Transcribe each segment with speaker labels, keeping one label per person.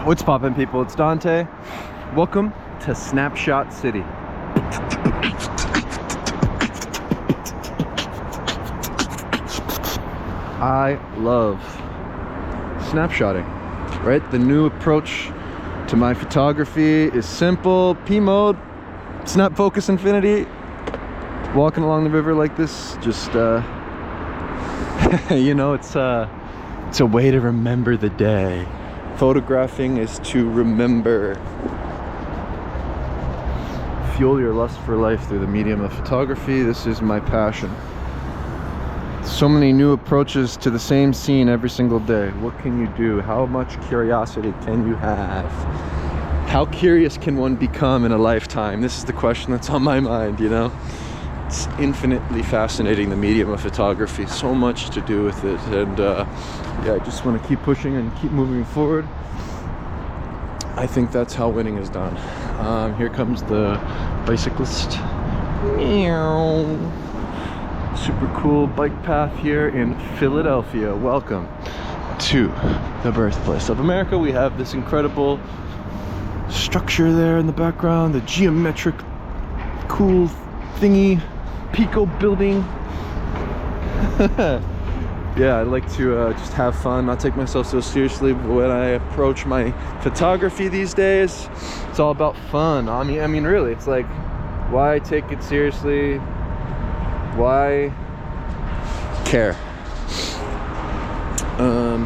Speaker 1: What's poppin', people? It's Dante. Welcome to Snapshot City. I love snapshotting, right? The new approach to my photography is simple. P mode, snap focus infinity. Walking along the river like this, just you know, it's a way to remember the day. Photographing is to remember. Fuel your lust for life through the medium of photography. This is my passion. So many new approaches to the same scene every single day. What can you do? How much curiosity can you have? How curious can one become in a lifetime? This is the question that's on my mind, you know? It's infinitely fascinating, the medium of photography. So much to do with it. And yeah, I just want to keep pushing and keep moving forward. I think that's how winning is done. Here comes the bicyclist. Meow. Super cool bike path here in Philadelphia. Welcome to the birthplace of America. We have this incredible structure there in the background, the geometric cool thingy, Pico building. Yeah, I like to just have fun, not take myself so seriously when I approach my photography these days. It's all about fun. I mean, really, it's like, why take it seriously? Why care? I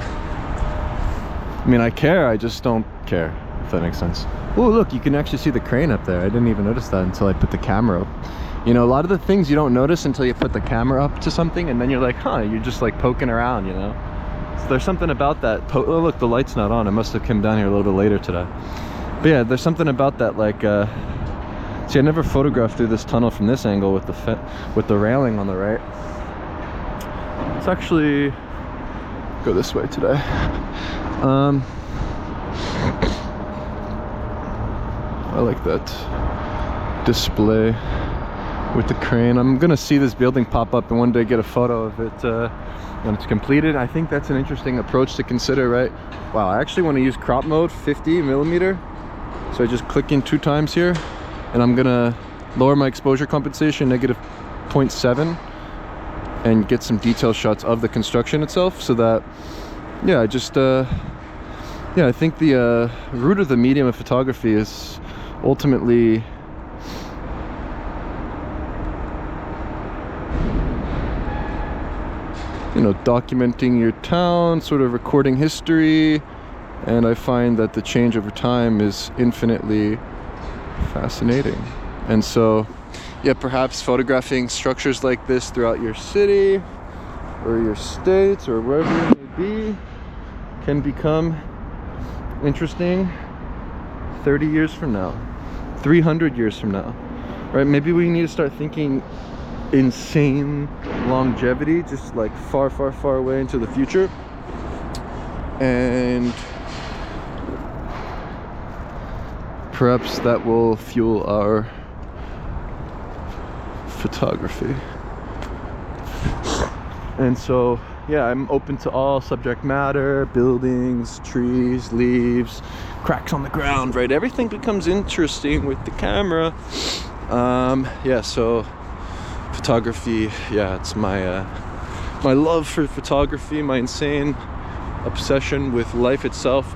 Speaker 1: mean, I care, I just don't care, if that makes sense. Oh, look, you can actually see the crane up there. I didn't even notice that until I put the camera up. You know, a lot of the things you don't notice until you put the camera up to something, and then you're like, huh, you're just like poking around, you know? So there's something about that. Oh, look, the light's not on. I must have come down here a little bit later today. But yeah, there's something about that, like, see, I never photographed through this tunnel from this angle with the railing on the right. Let's actually go this way today. I like that display with the crane. I'm gonna see this building pop up and one day get a photo of it when it's completed. I think that's an interesting approach to consider, right? Wow, I actually want to use crop mode 50mm. So I just click in 2 times here, and I'm gonna lower my exposure compensation -0.7 and get some detail shots of the construction itself, so that, yeah, I just yeah, I think the root of the medium of photography is ultimately documenting your town, sort of recording history, and I find that the change over time is infinitely fascinating. And so, yeah, perhaps photographing structures like this throughout your city or your state or wherever it may be can become interesting 30 years from now, 300 years from now, right? Maybe we need to start thinking insane longevity, just like far, far, far away into the future. And perhaps that will fuel our photography. And so, yeah, I'm open to all subject matter, buildings, trees, leaves, cracks on the ground, right? Everything becomes interesting with the camera. Yeah, so photography, yeah, it's my my love for photography, my insane obsession with life itself.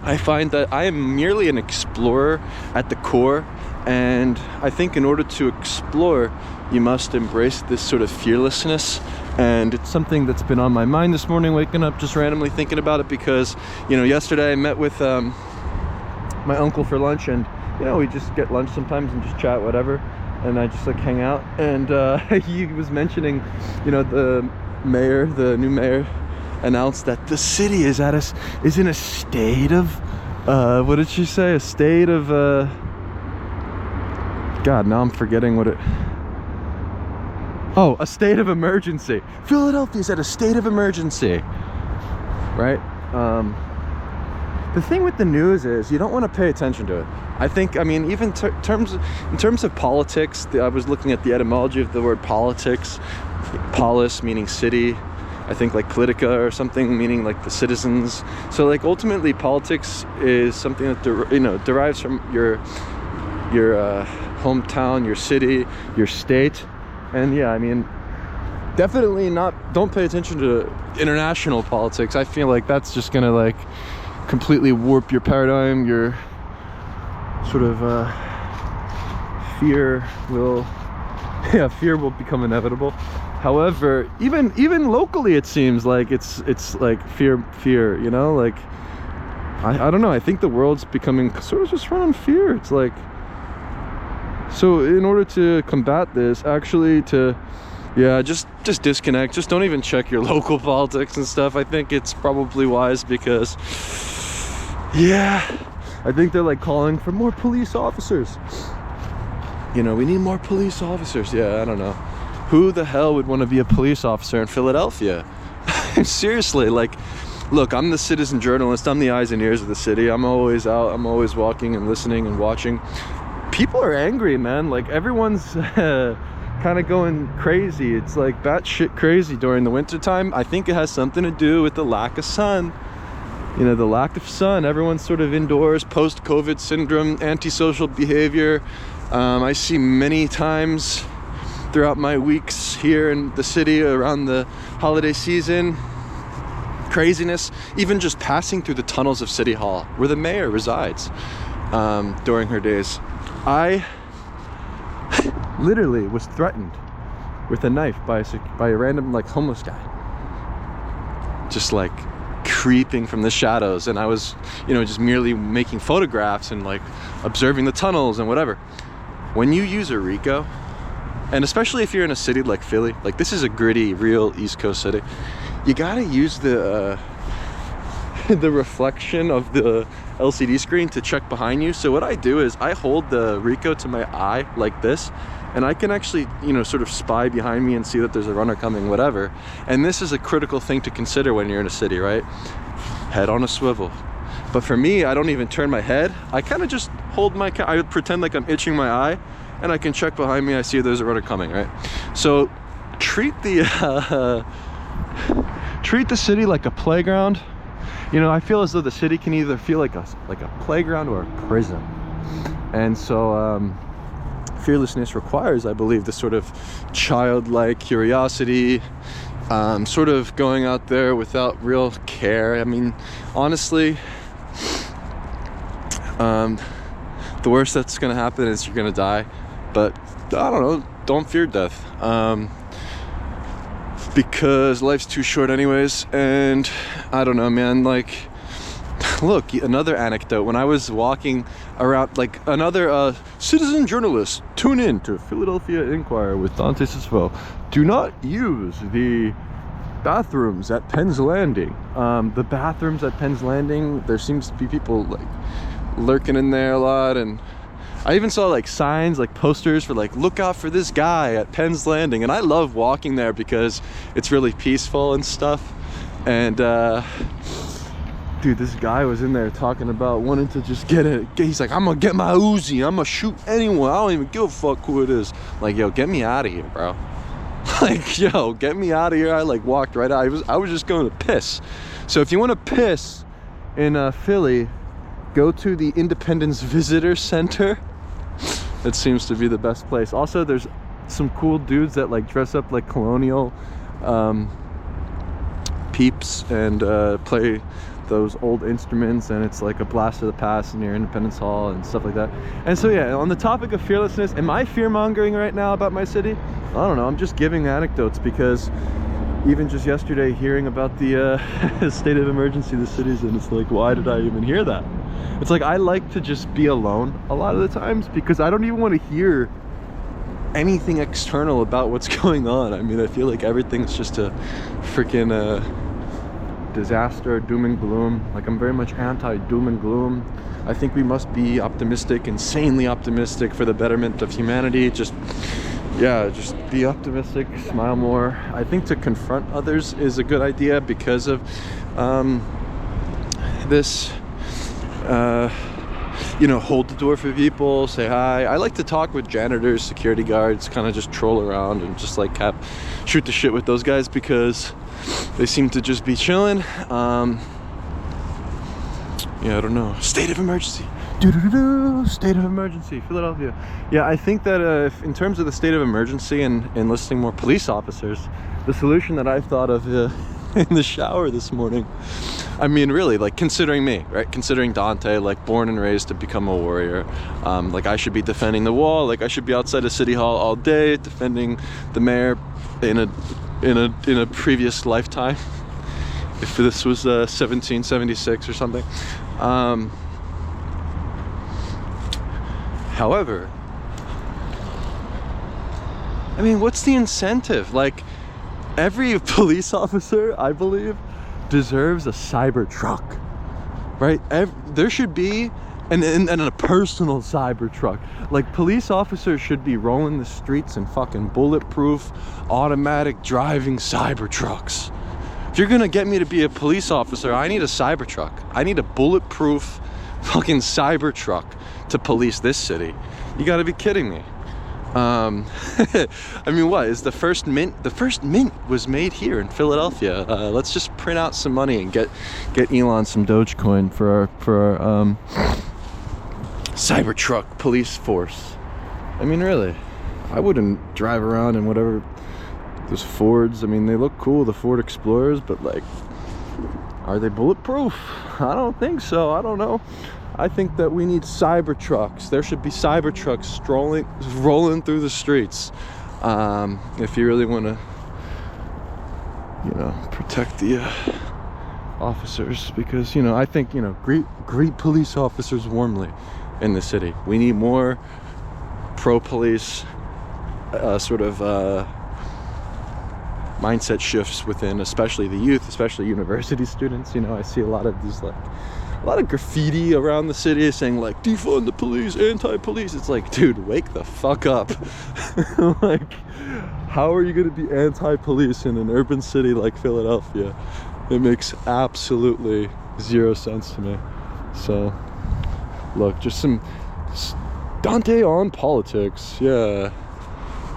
Speaker 1: I find that I am merely an explorer at the core, and I think in order to explore, you must embrace this sort of fearlessness. And it's something that's been on my mind this morning, waking up just randomly thinking about it, because, you know, yesterday I met with my uncle for lunch, and, you know, we just get lunch sometimes and just chat, whatever, and I just like hang out, and he was mentioning, you know, the new mayor announced that the city is in a state of what did she say? A state of God, now I'm forgetting what it. Oh, a state of emergency. Philadelphia's at a state of emergency, right? The thing with the news is you don't want to pay attention to it. I think, I mean, even in terms of politics, I was looking at the etymology of the word politics. Polis meaning city, I think like politica or something, meaning like the citizens. So like ultimately politics is something that derives from your hometown, your city, your state. And yeah, I mean, definitely don't pay attention to international politics. I feel like that's just gonna like completely warp your paradigm. Your sort of fear will become inevitable. However, even locally, it seems like it's like fear, you know, like I don't know, I think the world's becoming sort of just run on fear. It's like, so in order to combat this, actually just disconnect, just don't even check your local politics and stuff. I think it's probably wise, because yeah, I think they're like calling for more police officers. You know, we need more police officers. Yeah, I don't know. Who the hell would want to be a police officer in Philadelphia? Seriously, like, look, I'm the citizen journalist. I'm the eyes and ears of the city. I'm always out. I'm always walking and listening and watching. People are angry, man. Like, everyone's kind of going crazy. It's like batshit crazy during the winter time. I think it has something to do with the lack of sun. You know, the lack of sun. Everyone's sort of indoors, post-COVID syndrome, antisocial behavior. I see many times throughout my weeks here in the city around the holiday season, craziness, even just passing through the tunnels of City Hall, where the mayor resides, during her days. I literally was threatened with a knife by a random like homeless guy, just like creeping from the shadows, and I was, you know, just merely making photographs and like observing the tunnels and whatever. When you use a Ricoh, and especially if you're in a city like Philly, like this is a gritty, real East Coast city, you gotta use the reflection of the LCD screen to check behind you. So what I do is I hold the Ricoh to my eye like this, and I can actually, you know, sort of spy behind me and see that there's a runner coming, whatever. And this is a critical thing to consider when you're in a city, right? Head on a swivel. But for me, I don't even turn my head. I kind of just hold I would pretend like I'm itching my eye, and I can check behind me. I see there's a runner coming, right? So treat the city like a playground. You know, I feel as though the city can either feel like a playground or a prison. And so fearlessness requires, I believe, this sort of childlike curiosity, sort of going out there without real care. I mean, honestly, the worst that's gonna happen is you're gonna die. But I don't know, don't fear death, because life's too short anyways. And I don't know, man, like, look, another anecdote. When I was walking around, like, another citizen journalist, tune in to Philadelphia Inquirer with Dante Sisfo. Do not use the bathrooms at Penn's Landing. The bathrooms at Penn's Landing, there seems to be people like lurking in there a lot, and I even saw like signs, like posters for like, look out for this guy at Penn's Landing. And I love walking there because it's really peaceful and stuff. And dude, this guy was in there talking about wanting to just he's like, I'm gonna get my Uzi, I'm gonna shoot anyone, I don't even give a fuck who it is. Like, yo, get me out of here, bro. Like, yo, get me out of here. I like walked right out. I was just going to piss. So if you want to piss in Philly, go to the Independence Visitor Center. It seems to be the best place. Also, there's some cool dudes that like dress up like colonial peeps and play those old instruments, and it's like a blast of the past near Independence Hall and stuff like that. And so yeah, on the topic of fearlessness, am I fear-mongering right now about my city? I don't know, I'm just giving anecdotes, because even just yesterday hearing about the state of emergency the city's in, it's like, why did I even hear that? It's like, I like to just be alone a lot of the times, because I don't even want to hear anything external about what's going on. I mean, I feel like everything's just a freaking disaster, doom and gloom. Like, I'm very much anti doom and gloom. I think we must be optimistic, insanely optimistic, for the betterment of humanity. Just be optimistic, smile more. I think to confront others is a good idea because of this, you know, hold the door for people, say hi. I like to talk with janitors, security guards, kind of just troll around and just like shoot the shit with those guys, because They seem to just be chilling. Yeah, I don't know. State of emergency. State of emergency, Philadelphia. Yeah, I think that if, in terms of the state of emergency and enlisting more police officers, the solution that I've thought of in the shower this morning, I mean, really, like, considering me, right? Considering Dante, like, born and raised to become a warrior. Like, I should be defending the wall. Like, I should be outside of City Hall all day defending the mayor in a previous lifetime. If this was 1776 or something. However, I mean, what's the incentive? Like, every police officer, I believe, deserves a cyber truck, right? There should be and a personal cyber truck. Like, police officers should be rolling the streets in fucking bulletproof, automatic driving cyber trucks. If you're gonna get me to be a police officer, I need a cyber truck. I need a bulletproof fucking cyber truck to police this city. You gotta be kidding me. I mean, what is the first mint? The first mint was made here in Philadelphia. Let's just print out some money and get Elon some Dogecoin for our Cybertruck police force. I mean, really, I wouldn't drive around in whatever those Fords. I mean, they look cool, the Ford Explorers, but like, are they bulletproof? I don't think so. I don't know. I think that we need Cybertrucks. There should be Cybertrucks rolling through the streets. If you really want to, you know, protect the officers, because, you know, I think, you know, greet police officers warmly in the city. We need more pro-police sort of mindset shifts within, especially the youth, especially university students. You know, I see a lot of these, like, a lot of graffiti around the city saying, like, defund the police, anti-police. It's like, dude, wake the fuck up. Like, how are you going to be anti-police in an urban city like Philadelphia? It makes absolutely zero sense to me. So, look, just some Dante on politics. Yeah,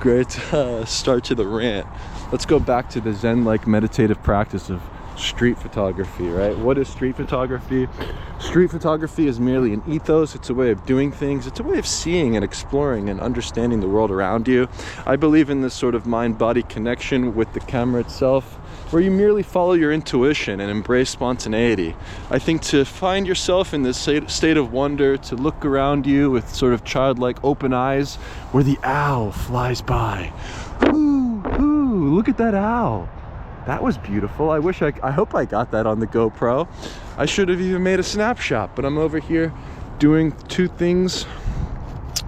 Speaker 1: great start to the rant. Let's go back to the Zen-like meditative practice of street photography, right? What is street photography? Street photography is merely an ethos. It's a way of doing things. It's a way of seeing and exploring and understanding the world around you. I believe in this sort of mind-body connection with the camera itself, where you merely follow your intuition and embrace spontaneity. I think to find yourself in this state of wonder, to look around you with sort of childlike open eyes, where the owl flies by. Ooh, look at that owl. That was beautiful. I hope I got that on the GoPro. I should have even made a snapshot, but I'm over here doing two things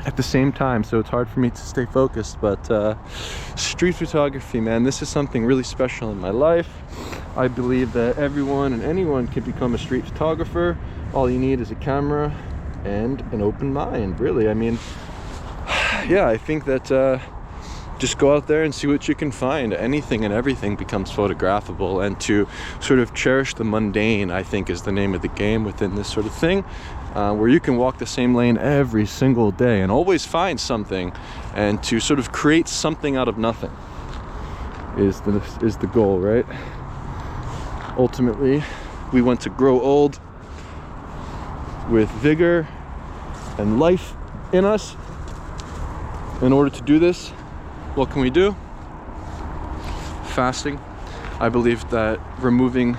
Speaker 1: at the same time, so it's hard for me to stay focused. But street photography, man, this is something really special in my life. I believe that everyone and anyone can become a street photographer. All you need is a camera and an open mind, really. I mean, yeah, I think that just go out there and see what you can find. Anything and everything becomes photographable, and to sort of cherish the mundane, I think, is the name of the game within this sort of thing, where you can walk the same lane every single day and always find something, and to sort of create something out of nothing is the goal, right? Ultimately, we want to grow old with vigor and life in us. In order to do this, what can we do? Fasting. I believe that removing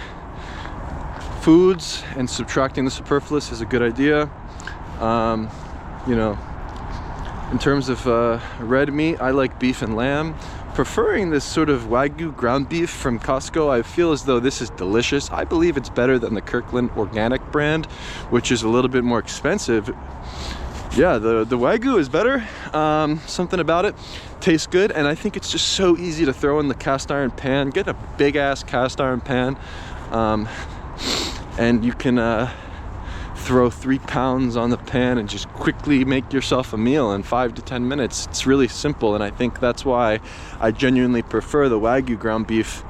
Speaker 1: foods and subtracting the superfluous is a good idea. You know, in terms of red meat, I like beef and lamb. Preferring this sort of Wagyu ground beef from Costco, I feel as though this is delicious. I believe it's better than the Kirkland organic brand, which is a little bit more expensive. Yeah, the Wagyu is better. Something about it tastes good, and I think it's just so easy to throw in the cast iron pan. Get a big ass cast iron pan, and you can throw 3 pounds on the pan and just quickly make yourself a meal in 5 to 10 minutes. It's really simple, and I think that's why I genuinely prefer the Wagyu ground beef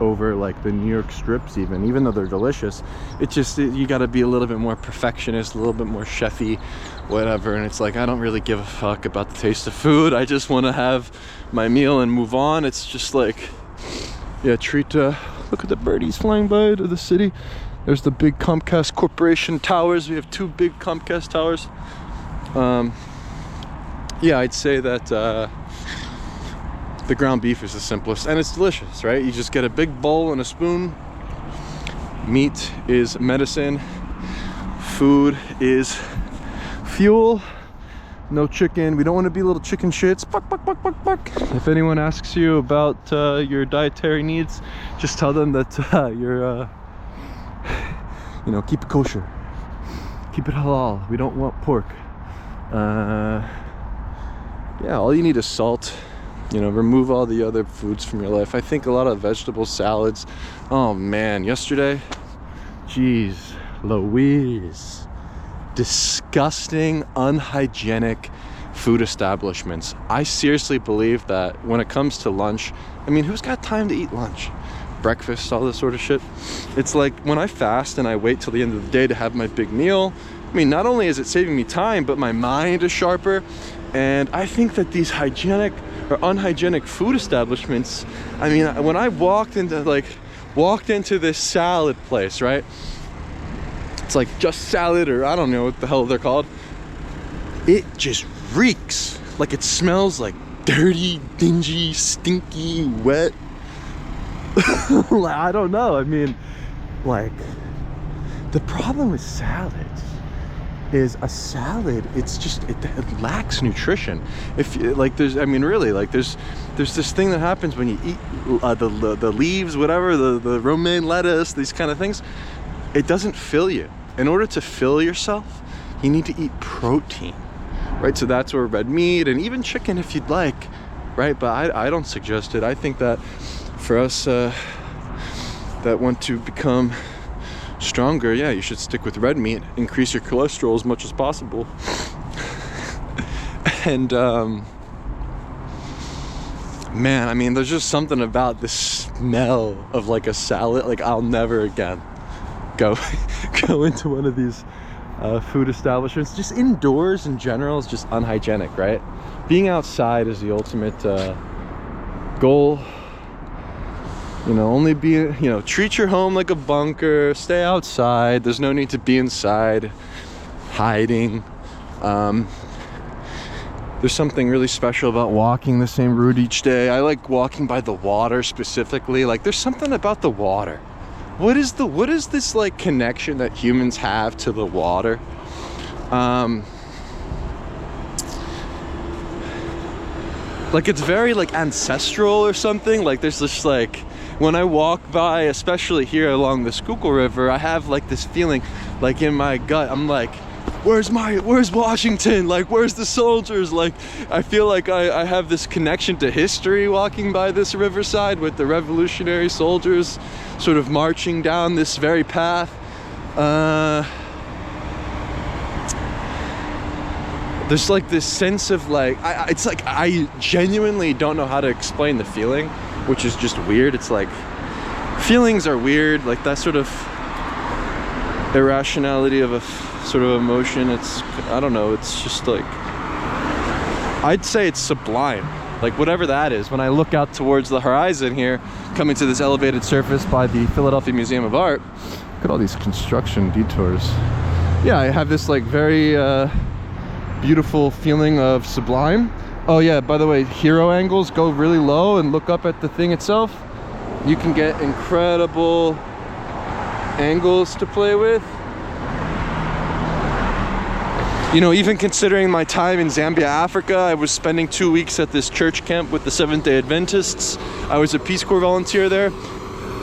Speaker 1: over like the New York strips, even though they're delicious. It's just, you got to be a little bit more perfectionist, a little bit more chefy, whatever. And it's like, I don't really give a fuck about the taste of food. I just want to have my meal and move on. It's just like, yeah, look at the birdies flying by to the city. There's the big Comcast Corporation towers. We have 2 big Comcast towers. Yeah, I'd say that the ground beef is the simplest, and it's delicious, right? You just get a big bowl and a spoon. Meat is medicine. Food is fuel. No chicken. We don't want to be little chicken shits. Buck, buck, buck, buck, buck. If anyone asks you about your dietary needs, just tell them that you're, you know, keep it kosher. Keep it halal. We don't want pork. Yeah, all you need is salt. You know, remove all the other foods from your life. I think a lot of vegetable salads. Oh man, yesterday, geez Louise, disgusting, unhygienic food establishments. I seriously believe that when it comes to lunch, I mean, who's got time to eat lunch? Breakfast, all this sort of shit. It's like when I fast and I wait till the end of the day to have my big meal, I mean, not only is it saving me time, but my mind is sharper. And I think that these hygienic or unhygienic food establishments, I mean, when I walked into this salad place, right? It's like Just Salad, or I don't know what the hell they're called. It just reeks. Like, it smells like dirty, dingy, stinky, wet. I don't know. I mean, like, the problem with salads is a salad, it's just, it lacks nutrition. If like, there's, I mean, really, like, there's this thing that happens when you eat the leaves, whatever, the romaine lettuce, these kind of things. It doesn't fill you. In order to fill yourself, you need to eat protein, right? So that's where red meat and even chicken, if you'd like, right? But I don't suggest it. I think that for us that want to become stronger, yeah, you should stick with red meat, increase your cholesterol as much as possible. And man, I mean, there's just something about the smell of like a salad. Like, I'll never again go into one of these food establishments. Just indoors in general is just unhygienic, right? Being outside is the ultimate goal. You know, only be, you know, treat your home like a bunker, stay outside. There's no need to be inside hiding. There's something really special about walking the same route each day. I like walking by the water specifically. Like, there's something about the water. What is this like connection that humans have to the water? Like, it's very like ancestral or something. Like, there's this, like, when I walk by, especially here along the Schuylkill River, I have like this feeling, like, in my gut, I'm like, where's Washington? Like, where's the soldiers? Like, I feel like I have this connection to history walking by this riverside with the Revolutionary soldiers sort of marching down this very path. There's like this sense of like, it's like, I genuinely don't know how to explain the feeling, which is just weird. It's like, feelings are weird, like that sort of irrationality of a sort of emotion. It's, I don't know, it's just like, I'd say it's sublime, like whatever that is. When I look out towards the horizon here, coming to this elevated surface by the Philadelphia Museum of Art, look at all these construction detours. Yeah, I have this like very beautiful feeling of sublime. Oh yeah, by the way, hero angles, go really low and look up at the thing itself. You can get incredible angles to play with. You know, even considering my time in Zambia, Africa, I was spending 2 weeks at this church camp with the Seventh-day Adventists. I was a Peace Corps volunteer there,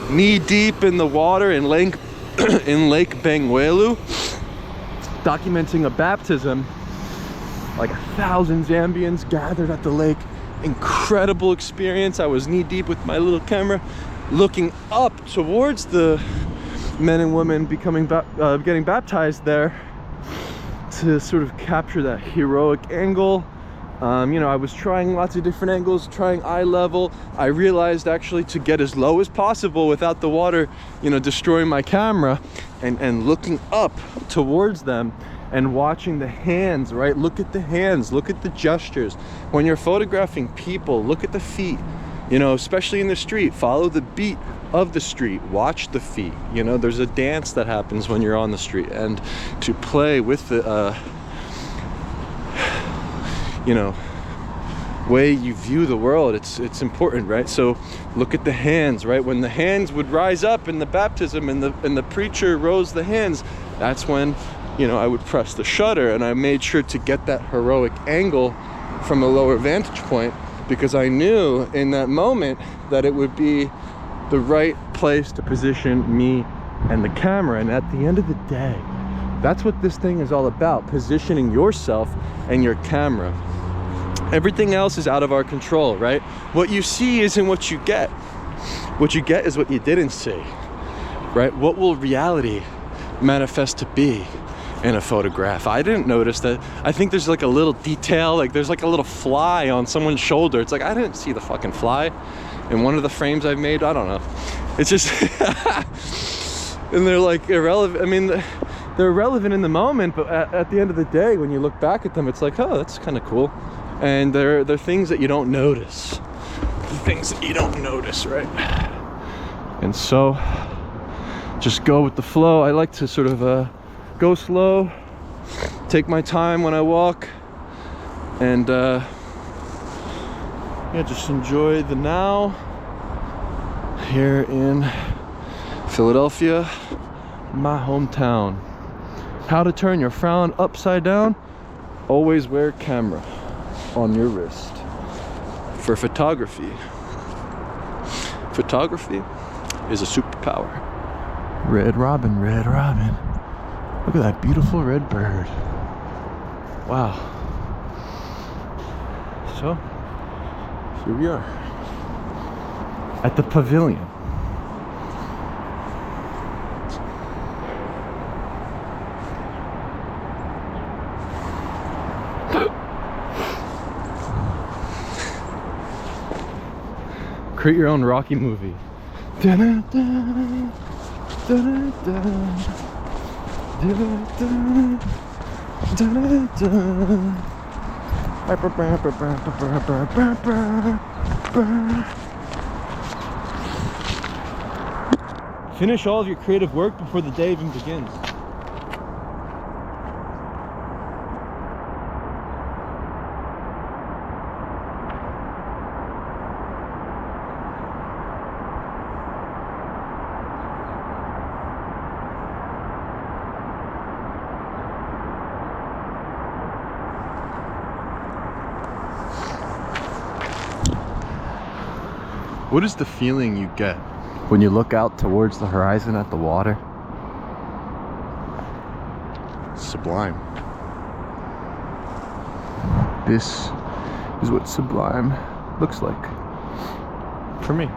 Speaker 1: knee deep in the water in Lake Bangweulu, documenting a baptism. Like 1,000 Zambians gathered at the lake. Incredible experience. I was knee deep with my little camera, looking up towards the men and women getting baptized there, to sort of capture that heroic angle. You know, I was trying lots of different angles, trying eye level. I realized actually to get as low as possible without the water, you know, destroying my camera, and looking up towards them and watching the hands, right? Look at the hands, look at the gestures. When you're photographing people, look at the feet, you know, especially in the street. Follow the beat of the street, watch the feet. You know, there's a dance that happens when you're on the street, and to play with the you know, way you view the world, it's important, right? So look at the hands, right? When the hands would rise up in the baptism and the preacher rose the hands, that's when, you know, I would press the shutter, and I made sure to get that heroic angle from a lower vantage point, because I knew in that moment that it would be the right place to position me and the camera. And at the end of the day, that's what this thing is all about, positioning yourself and your camera. Everything else is out of our control, right? What you see isn't what you get. What you get is what you didn't see, right? What will reality manifest to be in a photograph? I didn't notice that. I think there's like a little detail, like there's like a little fly on someone's shoulder. It's like, I didn't see the fucking fly in one of the frames I've made. I don't know. It's just, and they're like irrelevant. I mean, they're relevant in the moment, but at the end of the day, when you look back at them, it's like, oh, that's kind of cool. And they're things that you don't notice. Things that you don't notice, right? And so, just go with the flow. I like to sort of go slow, take my time when I walk, and yeah, just enjoy the now here in Philadelphia, my hometown. How to turn your frown upside down? Always wear camera on your wrist. For photography, photography is a superpower. Red Robin, Red Robin. Look at that beautiful red bird. Wow. So, here we are at the pavilion. Create your own Rocky movie. Da-da-da, da-da-da, da-da-da, da-da-da. Finish all of your creative work before the day even begins. What is the feeling you get when you look out towards the horizon at the water? Sublime. This is what sublime looks like for me.